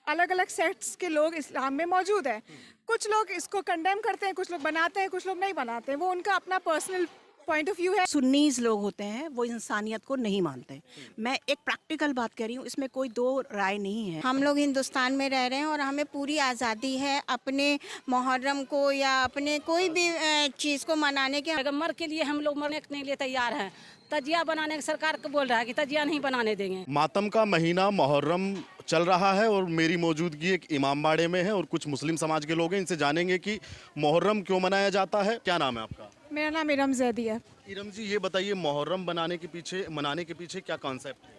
अलग अलग सेक्ट्स के लोग इस्लाम में मौजूद हैं। कुछ लोग इसको कंडेम करते हैं, कुछ लोग बनाते हैं, कुछ लोग नहीं बनाते हैं। वो उनका अपना पर्सनल पॉइंट ऑफ व्यू है। सुन्नीज लोग होते हैं वो इंसानियत को नहीं मानते। मैं एक प्रैक्टिकल बात कर रही हूँ, इसमें कोई दो राय नहीं है। हम लोग हिंदुस्तान में रह रहे हैं और हमें पूरी आज़ादी है अपने मुहर्रम को या अपने कोई भी चीज़ को मनाने के। पैगम्बर के लिए हम लोग मरने के लिए तैयार हैं। तजिया बनाने की सरकार को बोल रहा है कि तजिया नहीं बनाने देंगे। मातम का महीना मुहर्रम चल रहा है और मेरी मौजूदगी एक इमामबाड़े में है और कुछ मुस्लिम समाज के लोग हैं। इनसे जानेंगे कि मुहर्रम क्यों मनाया जाता है। क्या नाम है आपका? मेरा नाम इरम जैदी है। इरम जी, ये बताइए मुहर्रम मनाने के पीछे क्या कॉन्सेप्ट है?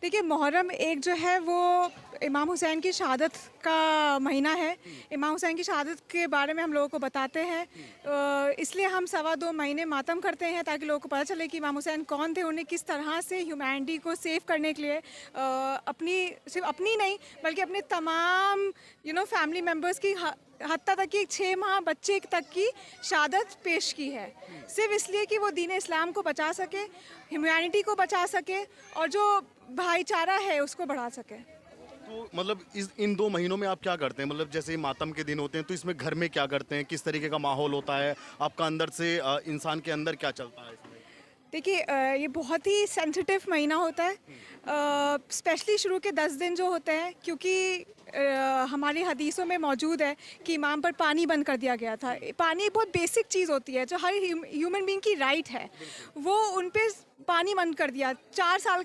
देखिए, मुहर्रम एक जो है वो इमाम हुसैन की शहादत का महीना है। इमाम हुसैन की शहादत के बारे में हम लोगों को बताते हैं। इसलिए हम 2.25 महीने मातम करते हैं ताकि लोगों को पता चले कि इमाम हुसैन कौन थे, उन्हें किस तरह से ह्यूमैनिटी को सेव करने के लिए सिर्फ अपनी नहीं बल्कि अपने तमाम फैमिली मेम्बर्स की हत्ता तक कि 6 माह बच्चे तक की शहादत पेश की है, सिर्फ इसलिए कि वो दीन इस्लाम को बचा सके, ह्यूमैनिटी को बचा सके और जो भाईचारा है उसको बढ़ा सके। तो मतलब इन 2 महीनों में आप क्या करते हैं? मतलब जैसे मातम के दिन होते हैं तो इसमें घर में क्या करते हैं, किस तरीके का माहौल होता है, आपका अंदर से इंसान के अंदर क्या चलता है इसमें? देखिए, ये बहुत ही सेंसिटिव महीना होता है, स्पेशली शुरू के 10 दिन जो होते हैं, क्योंकि हमारी हदीसों में मौजूद है कि इमाम पर पानी बंद कर दिया गया था। पानी बहुत बेसिक चीज़ होती है जो हर ह्यूमन बीइंग की राइट है, वो उन पे पानी बंद कर दिया। 4 साल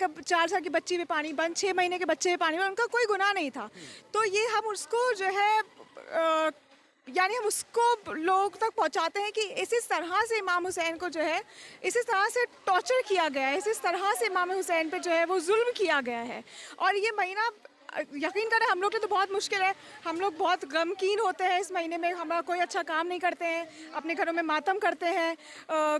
की बच्ची पे पानी बंद, 6 महीने के बच्चे पे पानी बंद, उनका कोई गुनाह नहीं था। तो ये हम उसको जो है यानी हम उसको लोग तक पहुंचाते हैं कि इस तरह से इमाम हुसैन को जो है इस तरह से टॉर्चर किया गया है, इस तरह से इमाम हुसैन पे जो है वो जुल्म किया गया है। और ये महीना यकीन करें हम लोग के तो बहुत मुश्किल है। हम लोग बहुत गमकीन होते हैं इस महीने में, हमारा कोई अच्छा काम नहीं करते हैं, अपने घरों में मातम करते हैं,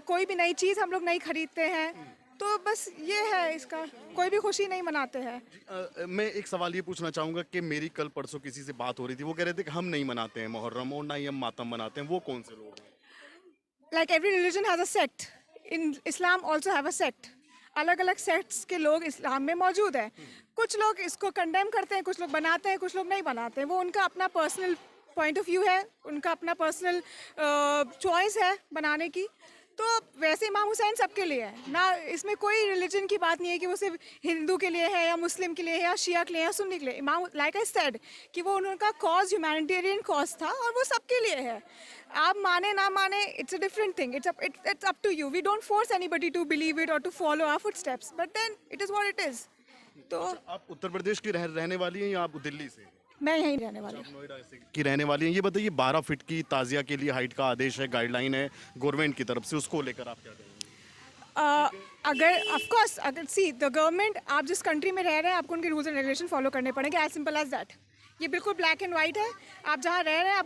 कोई भी नई चीज़ हम लोग नहीं खरीदते हैं। तो बस ये है, इसका कोई भी खुशी नहीं मनाते हैं। मैं एक सवाल ये पूछना चाहूँगा कि मेरी कल परसों किसी से बात हो रही थी, वो कह रहे थे कि हम नहीं मनाते हैं मुहर्रम और ना ही हम मातम मनाते हैं। वो कौन से लोग हैं? Like every religion has a sect. In Islam also have a sect. अलग अलग सेक्ट्स के लोग इस्लाम में मौजूद हैं। कुछ लोग इसको कंडेम करते हैं, कुछ लोग बनाते हैं, कुछ लोग नहीं बनाते हैं। वो उनका अपना पर्सनल पॉइंट ऑफ व्यू है, उनका अपना पर्सनल चॉइस है बनाने की। तो वैसे इमाम हुसैन सबके लिए है ना, इसमें कोई रिलीजन की बात नहीं है कि वो सिर्फ हिंदू के लिए है या मुस्लिम के लिए है या शिया के लिए या सुन्नी के लिए। इमाम, लाइक आई सेड, कि वो उनका कॉज ह्यूमैनिटेरियन कॉज था और वो सबके लिए है। आप माने ना माने, it's a different thing, it's up to you. We don't force anybody to believe it और to follow our footsteps, but then it is what it is. तो आप उत्तर प्रदेश की रहने वाली हैं या आप दिल्ली से? मैं यहीं रहने वाली हूँ। नोएडा की रहने वाली हैं। ये बताइए, 12 फीट की ताजिया के लिए हाइट का आदेश है, गाइडलाइन है गवर्नमेंट की तरफ से, उसको लेकर आप क्या कहेंगे? अगर ऑफ कोर्स, अगर सी द गवर्नमेंट, आप जिस कंट्री में रह रहे हैं आपको उनके रूल्स एंड रेगुलेशन फॉलो करने पड़ेंगे, एज सिंपल एज दैट। ये बिल्कुल ब्लैक एंड वाइट है। आप जहाँ रह रहे हैं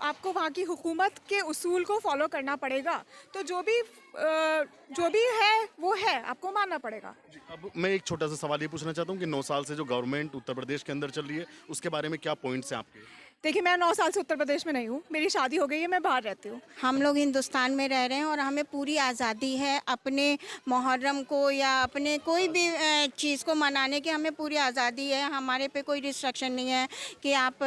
आपको वहाँ की हुकूमत के उसूल को फॉलो करना पड़ेगा। तो जो भी है वो है, आपको मानना पड़ेगा। अब मैं एक छोटा सा सवाल ये पूछना चाहता हूँ कि 9 साल से जो गवर्नमेंट उत्तर प्रदेश के अंदर चल रही है उसके बारे में क्या पॉइंट्स हैं आपके? देखिए, मैं 9 साल से उत्तर प्रदेश में नहीं हूँ, मेरी शादी हो गई है, मैं बाहर रहती हूँ। हम लोग हिंदुस्तान में रह रहे हैं और हमें पूरी आज़ादी है अपने मुहर्रम को या अपने कोई भी चीज़ को मनाने की, हमें पूरी आज़ादी है। हमारे पे कोई रिस्ट्रिक्शन नहीं है कि आप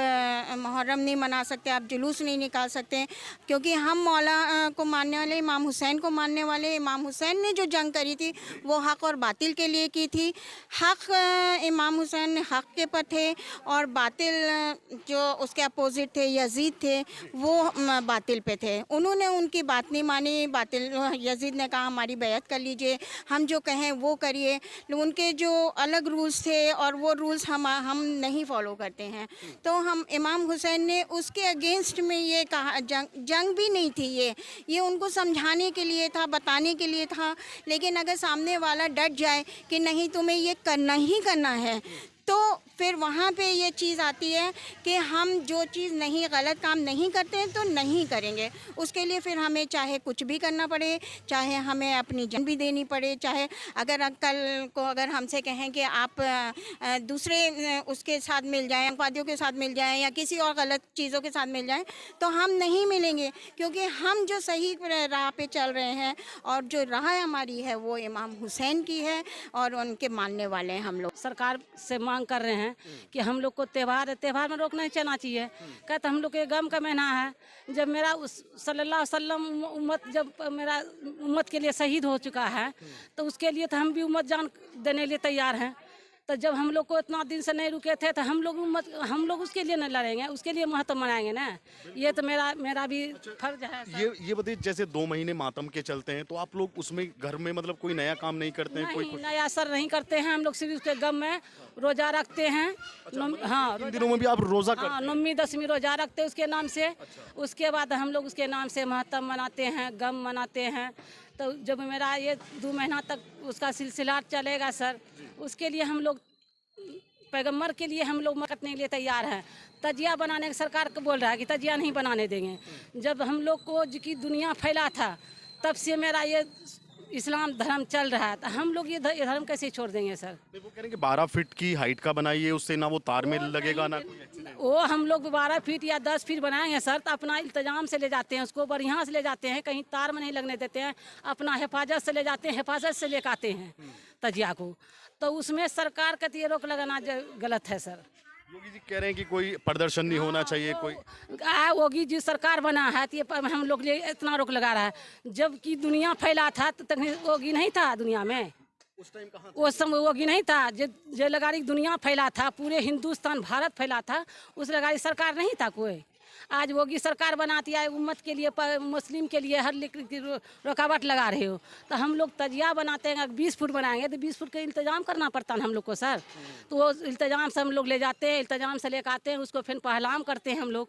मुहर्रम नहीं मना सकते, आप जुलूस नहीं निकाल सकते, क्योंकि हम मौला को मानने वाले, इमाम हुसैन को मानने वाले। इमाम हुसैन ने जो जंग करी थी वो हक़ और बातिल के लिए की थी। हक़, इमाम हुसैन हक़ के पर थे और बातिल जो उसके अपोजिट थे, यजीद थे, वो बातिल पे थे। उन्होंने उनकी बात नहीं मानी। बातिल यजीद ने कहा हमारी बैत कर लीजिए, हम जो कहें वो करिए। उनके जो अलग रूल्स थे और वो रूल्स हम नहीं फॉलो करते हैं। तो हम इमाम हुसैन ने उसके अगेंस्ट में ये कहा, जंग भी नहीं थी, ये उनको समझाने के लिए था, बताने के लिए था। लेकिन अगर सामने वाला डट जाए कि नहीं तुम्हें ये करना ही करना है, तो फिर वहाँ पे ये चीज़ आती है कि हम जो चीज़ नहीं, गलत काम नहीं करते हैं तो नहीं करेंगे। उसके लिए फिर हमें चाहे कुछ भी करना पड़े, चाहे हमें अपनी जान भी देनी पड़े, चाहे अगर कल को अगर हमसे कहें कि आप दूसरे उसके साथ मिल जाएं, आतंकवादियों के साथ मिल जाएं या किसी और गलत चीज़ों के साथ मिल जाएं, तो हम नहीं मिलेंगे, क्योंकि हम जो सही राह पे चल रहे हैं और जो राह हमारी है वो इमाम हुसैन की है और उनके मानने वाले हैं हम लोग। सरकार से मांग कर रहे हैं कि हम लोग को त्यौहार में रोक नहीं चलना चाहिए। कहते हम लोग के गम का महीना है, जब मेरा उस सल्लल्लाहु अलैहि वसल्लम उम्मत जब मेरा उम्मत के लिए शहीद हो चुका है, तो उसके लिए तो हम भी उम्मत जान देने के लिए तैयार हैं। तो जब हम लोग को इतना दिन से नहीं रुके थे, तो हम लोग उसके लिए नहीं लड़ेंगे, उसके लिए महत्व मनाएंगे ना। ये तो मेरा भी फर्ज है सर। ये बताइए, जैसे 2 महीने मातम के चलते हैं तो आप लोग उसमें घर में मतलब कोई नया काम नहीं करते हैं? नहीं, नया असर नहीं करते हैं हम लोग, सिर्फ उसके गम में रोजा रखते हैं। हाँ, इन दिनों में भी आप रोजा हाँ, 9वीं 10वीं रोजा रखते हैं उसके नाम से। उसके बाद हम लोग उसके नाम से महत्व मनाते हैं, गम मनाते हैं। तो जब मेरा ये 2 महीना तक उसका सिलसिला चलेगा सर, उसके लिए हम लोग पैगम्बर के लिए हम लोग मरने के लिए तैयार हैं। तजिया बनाने की सरकार को बोल रहा है कि तजिया नहीं बनाने देंगे। जब हम लोग को की दुनिया फैला था, तब से मेरा ये इस्लाम धर्म चल रहा है, तो हम लोग ये धर्म कैसे छोड़ देंगे सर? वो कह रहे हैं कि 12 फीट की हाइट का बनाइए, उससे ना वो तार में लगेगा ना वो हम लोग 12 फीट या 10 फीट बनाएंगे सर, तो अपना इल्तजाम से ले जाते हैं, उसको बढ़िया से ले जाते हैं, कहीं तार में नहीं लगने देते हैं, अपना हिफाजत से ले जाते हैं, हिफाजत से लेकर आते हैं तजिया को। तो उसमें सरकार का ये रोक लगाना गलत है सर। योगी जी कह रहे हैं कि कोई प्रदर्शन नहीं होना चाहिए कोई। योगी जी सरकार बना है तो ये हम लोग लिए इतना रोक लगा रहा है। जबकि दुनिया फैला था तो तक योगी नहीं था दुनिया में, उस टाइम कहाँ उस समय योगी नहीं था। जो लगाड़ी दुनिया फैला था, पूरे हिंदुस्तान भारत फैला था, उस लगाड़ी सरकार नहीं था कोई। आज योगी सरकार बनाती है, उम्मत के लिए मुस्लिम के लिए हर रुकावट लगा रहे हो। तो हम लोग तजिया बनाते हैं, 20 फुट बनाएंगे तो 20 फुट का इंतजाम करना पड़ता है हम लोग को सर। तो वो इंतजाम से हम लोग ले जाते हैं, इंतजाम से लेकर आते हैं, उसको फिर पहलाम करते हैं हम लोग।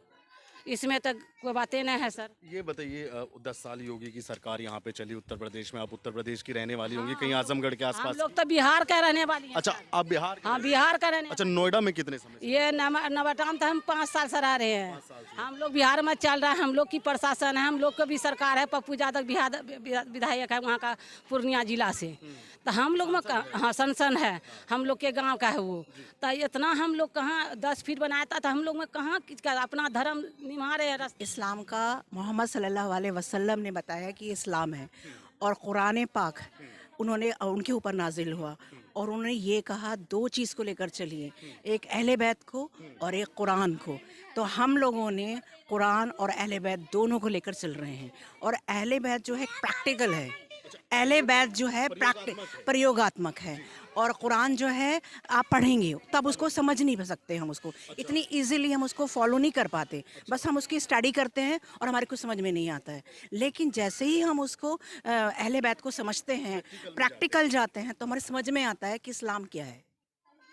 इसमें तक कोई बातें नहीं है सर। ये बताइए, 10 साल योगी की सरकार यहाँ पे चली उत्तर प्रदेश में, आप उत्तर प्रदेश की रहने वाली होंगी, कहीं आजमगढ़ के हम आसपास? लोग तो बिहार का रहने वाली हैं। अच्छा, आप बिहार के? हाँ, बिहार का रहने। अच्छा, नोएडा में कितने समय से? ये नवाटाम तो हम 5 साल से रह रहे हैं। हम लोग बिहार में चल रहा है, हम लोग की प्रशासन है, हम लोग का भी सरकार है। पप्पू यादव बिहार विधायक है वहाँ का, पूर्णिया जिला से। तो हम लोग में हाँ सनसन है, हम लोग के गांव का है वो। तो इतना हम लोग कहाँ 10 फीट बनाया था, तो हम लोग में कहाँ अपना धर्म निभा रहे हैं। इस्लाम का मोहम्मद सल्लल्लाहु अलैहि वसल्लम ने बताया कि इस्लाम है, और कुरान पाक उन्होंने उनके ऊपर नाजिल हुआ, और उन्होंने ये कहा 2 चीज़ को लेकर चलिए, एक अहले बैत को और एक कुरान को। तो हम लोगों ने कुरान और अहले बैत दोनों को लेकर चल रहे हैं। और अहले बैत जो है प्रैक्टिकल है, अहले बैत जो है प्रयोगात्मक है, और कुरान जो है आप पढ़ेंगे तब उसको समझ नहीं सकते हम उसको इतनी इजीली, हम उसको फॉलो नहीं कर पाते। बस हम उसकी स्टडी करते हैं और हमारे को समझ में नहीं आता है। लेकिन जैसे ही हम उसको अहले बैत को समझते हैं, प्रैक्टिकल जाते हैं, तो हमारे समझ में आता है कि इस्लाम क्या है,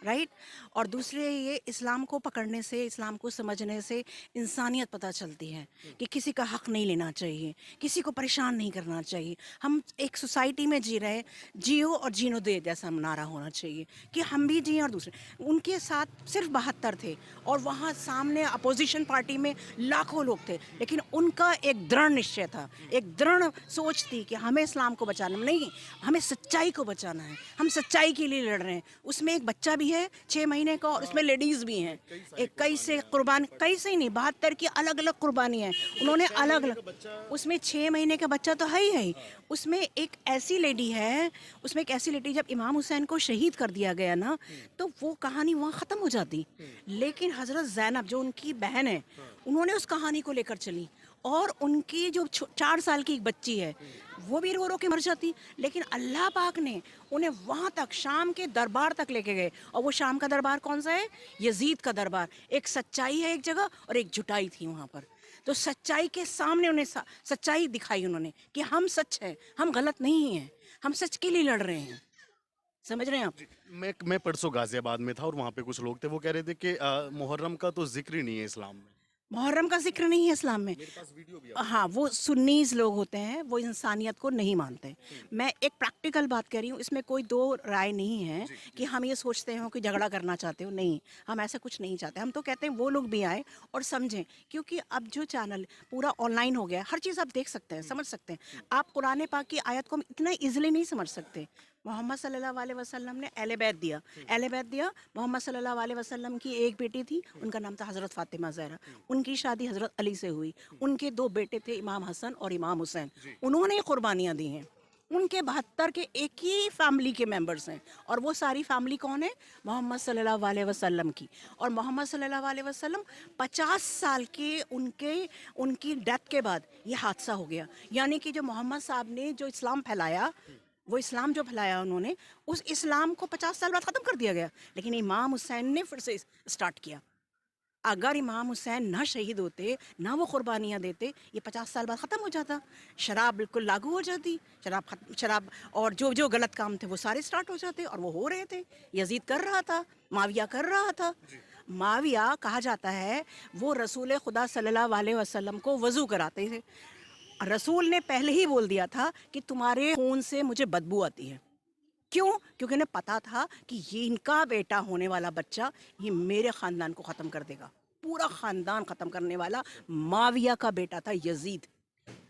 राइट। और दूसरे ये इस्लाम को पकड़ने से, इस्लाम को समझने से इंसानियत पता चलती है कि किसी का हक नहीं लेना चाहिए, किसी को परेशान नहीं करना चाहिए। हम एक सोसाइटी में जी रहे, जियो और जीनो दे जैसा नारा होना चाहिए कि हम भी जिए और दूसरे। उनके साथ सिर्फ 72 थे और वहाँ सामने अपोजिशन पार्टी में लाखों लोग थे, लेकिन उनका एक दृढ़ निश्चय था, एक दृढ़ सोच थी कि हमें इस्लाम को बचाना नहीं, हमें सच्चाई को बचाना है, हम सच्चाई के लिए लड़ रहे हैं। उसमें एक बच्चा भी है 6 महीने का, और उसमें लेडीज भी हैं। एक कई से कुर्बान, कई से ही नहीं, 72 की अलग अलग कुर्बानी है उन्होंने, अलग अलग। उसमें 6 महीने का बच्चा तो है ही। उसमें एक ऐसी लेडी है, उसमें एक ऐसी लेडी, जब इमाम हुसैन को शहीद कर दिया गया ना, तो वो कहानी वहाँ ख़त्म हो जाती। लेकिन हज़रत ज़ैनब जो उनकी बहन है, उन्होंने उस कहानी को लेकर चली, और उनकी जो 4 साल की एक बच्ची है, वो भी रो रो के मर जाती। लेकिन अल्लाह पाक ने उन्हें वहाँ तक, शाम के दरबार तक लेके गए। और वो शाम का दरबार कौन सा है? यजीद का दरबार। एक सच्चाई है एक जगह और एक झुटाई थी वहाँ पर। तो सच्चाई के सामने उन्हें सच्चाई दिखाई उन्होंने कि हम सच हैं, हम गलत नहीं हैं, हम सच के लिए लड़ रहे हैं। समझ रहे हैं आप? मैं परसों गाजियाबाद में था और वहाँ पे कुछ लोग थे, वो कह रहे थे कि मुहर्रम का तो जिक्र ही नहीं है इस्लाम में। मुहर्रम का जिक्र नहीं है इस्लाम में। मेरे पास वीडियो भी हाँ, वो सुन्नीस लोग होते हैं, वो इंसानियत को नहीं मानते। मैं एक प्रैक्टिकल बात कर रही हूँ, इसमें कोई 2 राय नहीं है कि हम ये सोचते हो कि झगड़ा करना चाहते हो। नहीं, हम ऐसा कुछ नहीं चाहते। हम तो कहते हैं वो लोग भी आए और समझें, क्योंकि अब जो चैनल पूरा ऑनलाइन हो गया है, हर चीज़ आप देख सकते हैं, समझ सकते हैं। आप कुरान पाक की आयत को इतना ईजिली नहीं समझ सकते। मोहम्मद सल्लल्लाहु अलैहि वसल्लम ने अहले बैत दिया, अहले बैत दिया। मोहम्मद सल्लल्लाहु अलैहि वसल्लम की एक बेटी थी, उनका नाम था हज़रत फ़ातिमा ज़हरा। उनकी शादी हज़रत अली से हुई। उनके 2 बेटे थे, इमाम हसन और इमाम हुसैन। उन्होंने कुर्बानियाँ दी हैं, उनके 72 के एक ही फैमिली के मेंबर्स हैं, और वो सारी फैमिली कौन है? मोहम्मद सल्लल्लाहु अलैहि वसल्लम की। और मोहम्मद सल्लल्लाहु अलैहि वसल्लम 50 साल के उनकी डेथ के बाद ये हादसा हो गया। यानी कि जो मोहम्मद साहब ने जो इस्लाम फैलाया, वो इस्लाम जो फैलाया उन्होंने, उस इस्लाम को 50 साल बाद ख़त्म कर दिया गया। लेकिन इमाम हुसैन ने फिर से स्टार्ट किया। अगर इमाम हुसैन ना शहीद होते, ना वो कुर्बानियाँ देते, ये 50 साल बाद ख़त्म हो जाता। शराब बिल्कुल लागू हो जाती, शराब और जो जो गलत काम थे वो सारे स्टार्ट हो जाते, और वो हो रहे थे। यजीद कर रहा था, माविया कर रहा था। माविया कहा जाता है वो रसूल खुदा सल्लल्लाहु अलैहि वसल्लम को वज़ू कराते थे। रसूल ने पहले ही बोल दिया था कि तुम्हारे खून से मुझे बदबू आती है। क्यों? क्योंकि उन्हें पता था कि ये इनका बेटा होने वाला बच्चा ये मेरे ख़ानदान को ख़त्म कर देगा। पूरा ख़ानदान ख़त्म करने वाला माविया का बेटा था यजीद।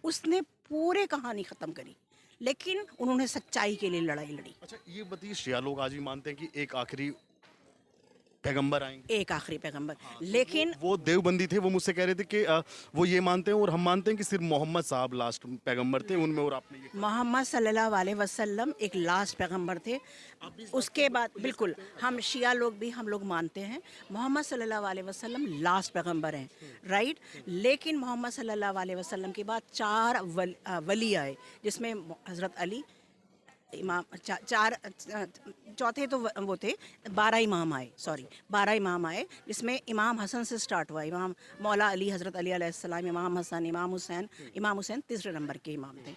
उसने पूरे कहानी ख़त्म करी, लेकिन उन्होंने सच्चाई के लिए लड़ाई लड़ी। अच्छा, ये बताइए, शिया लोग आज भी मानते हैं कि एक आखिरी पैगंबर आएंगे। एक आखिरी पैगंबर, लेकिन वो देवबंदी थे, वो मुझसे कह रहे थे कि वो ये मानते हैं और हम मानते हैं कि सिर्फ मोहम्मद साहब लास्ट पैगंबर थे उनमें, और आपने ये मोहम्मद सल्लल्लाहु अलैहि वसल्लम एक लास्ट पैगंबर थे। उसके बाद बिल्कुल हम शिया लोग भी हम लोग मानते हैं मोहम्मद सल्लल्लाहु अलैहि वसल्लम लास्ट पैगंबर हैं, राइट। लेकिन मोहम्मद सल्लल्लाहु अलैहि वसल्लम के बाद 4 वली आए, जिसमें हज़रत अली इमाम, चार चौथे तो वो थे, 12 इमाम आए, सॉरी 12 इमाम आए, जिसमें इमाम हसन से स्टार्ट हुआ। इमाम मौला अली, हज़रत अली अलैहिस्सलाम, इमाम हसन, इमाम हुसैन तीसरे नंबर के इमाम थे।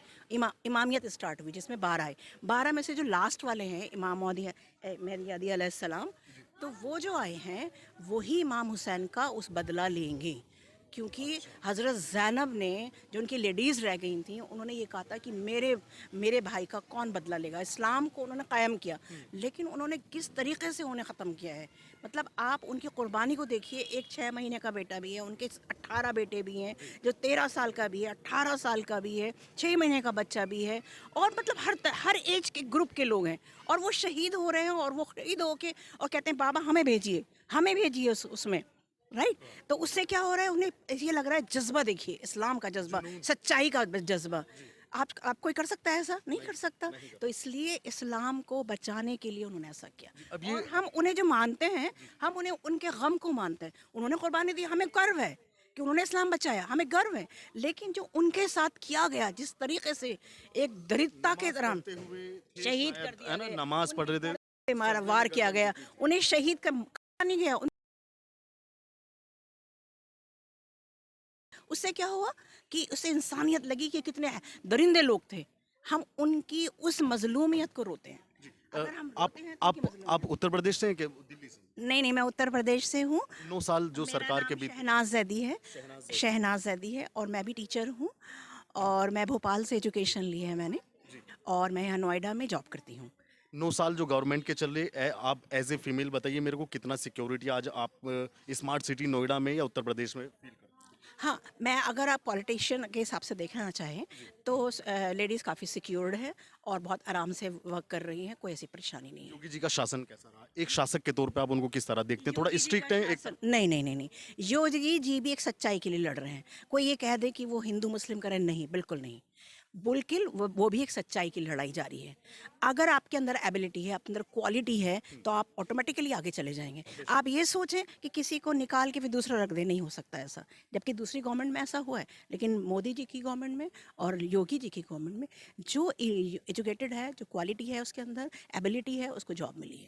इमामियत स्टार्ट हुई जिसमें 12 आए। 12 में से जो लास्ट वाले हैं इमाम मेहदी अलैहिस्सलाम, तो वो जो आए हैं वही इमाम हुसैन का उस बदला लेंगे। क्योंकि हज़रत ज़ैनब ने, जो उनकी लेडीज़ रह गई थी, उन्होंने ये कहा था कि मेरे भाई का कौन बदला लेगा। इस्लाम को उन्होंने कायम किया, लेकिन उन्होंने किस तरीके से उन्हें ख़त्म किया है। मतलब आप उनकी क़ुरबानी को देखिए। एक 6 महीने का बेटा भी है, उनके 18 बेटे भी हैं, जो 13 साल का भी है, 18 साल का भी है, 6 महीने का बच्चा भी है, और मतलब हर एज के ग्रुप के लोग हैं, और वो शहीद हो रहे हैं। और वो शहीद होके और कहते हैं बाबा हमें भेजिए उसमें, राइट। तो उससे क्या हो रहा है, उन्हें ये लग रहा है, जज्बा देखिए, इस्लाम का जज्बा, सच्चाई का जज्बा। आप कोई कर सकता है ऐसा? नहीं कर सकता। तो इसलिए इस्लाम को बचाने के लिए उन्होंने ऐसा किया। और हम उन्हें जो मानते हैं, हम उन्हें उनके गम को मानते हैं। उन्होंने कुर्बानी दी, हमें गर्व है कि उन्होंने इस्लाम बचाया, हमें गर्व है। लेकिन जो उनके साथ किया गया, जिस तरीके से एक दरिद्रता के दौरान शहीद कर दिया गया, नमाज पढ़ रहे थे, मारा वार किया गया, उन्हें शहीद कर नहीं गया। उससे क्या हुआ कि उससे इंसानियत लगी कि कितने दरिंदे लोग थे। हम उनकी उस मजलूमियत को रोते हैं। अगर हम रोते हैं तो उनकी आप उत्तर प्रदेश से हैं कि दिल्ली से? नहीं, मैं उत्तर प्रदेश से हूँ। 9 साल जो मेरा सरकार नाम के बीच शहनाज जैदी है। शहनाज जैदी है, और मैं भी टीचर हूँ, और मैं भोपाल से एजुकेशन ली है मैंने, और मैं यहाँ नोएडा में जॉब करती हूँ। 9 साल जो गवर्नमेंट के चल रहे, आप एज ए फीमेल बताइए मेरे को, कितना सिक्योरिटी आज आप स्मार्ट सिटी नोएडा में या उत्तर प्रदेश में फील करते हैं? हाँ, मैं अगर आप पॉलिटिशियन के हिसाब से देखना चाहें तो लेडीज़ काफ़ी सिक्योर्ड है और बहुत आराम से वर्क कर रही हैं, कोई ऐसी परेशानी नहीं है। योगी जी का शासन कैसा रहा? एक शासक के तौर पे आप उनको किस तरह देखते हैं? थोड़ा स्ट्रिक्ट है एक? नहीं नहीं नहीं नहीं, योगी जी भी एक सच्चाई के लिए लड़ रहे हैं। कोई ये कह दे कि वो हिंदू मुस्लिम करें, नहीं, बिल्कुल नहीं। बिल्कुल वो भी एक सच्चाई की लड़ाई जारी है। अगर आपके अंदर एबिलिटी है, आपके अंदर क्वालिटी है, तो आप ऑटोमेटिकली आगे चले जाएंगे। आप ये सोचें कि किसी को निकाल के फिर दूसरा रख दे, नहीं हो सकता ऐसा। जबकि दूसरी गवर्नमेंट में ऐसा हुआ है, लेकिन मोदी जी की गवर्नमेंट में और योगी जी की गवर्नमेंट में जो एजुकेटेड है, जो क्वालिटी है उसके अंदर, एबिलिटी है, उसको जॉब मिली है।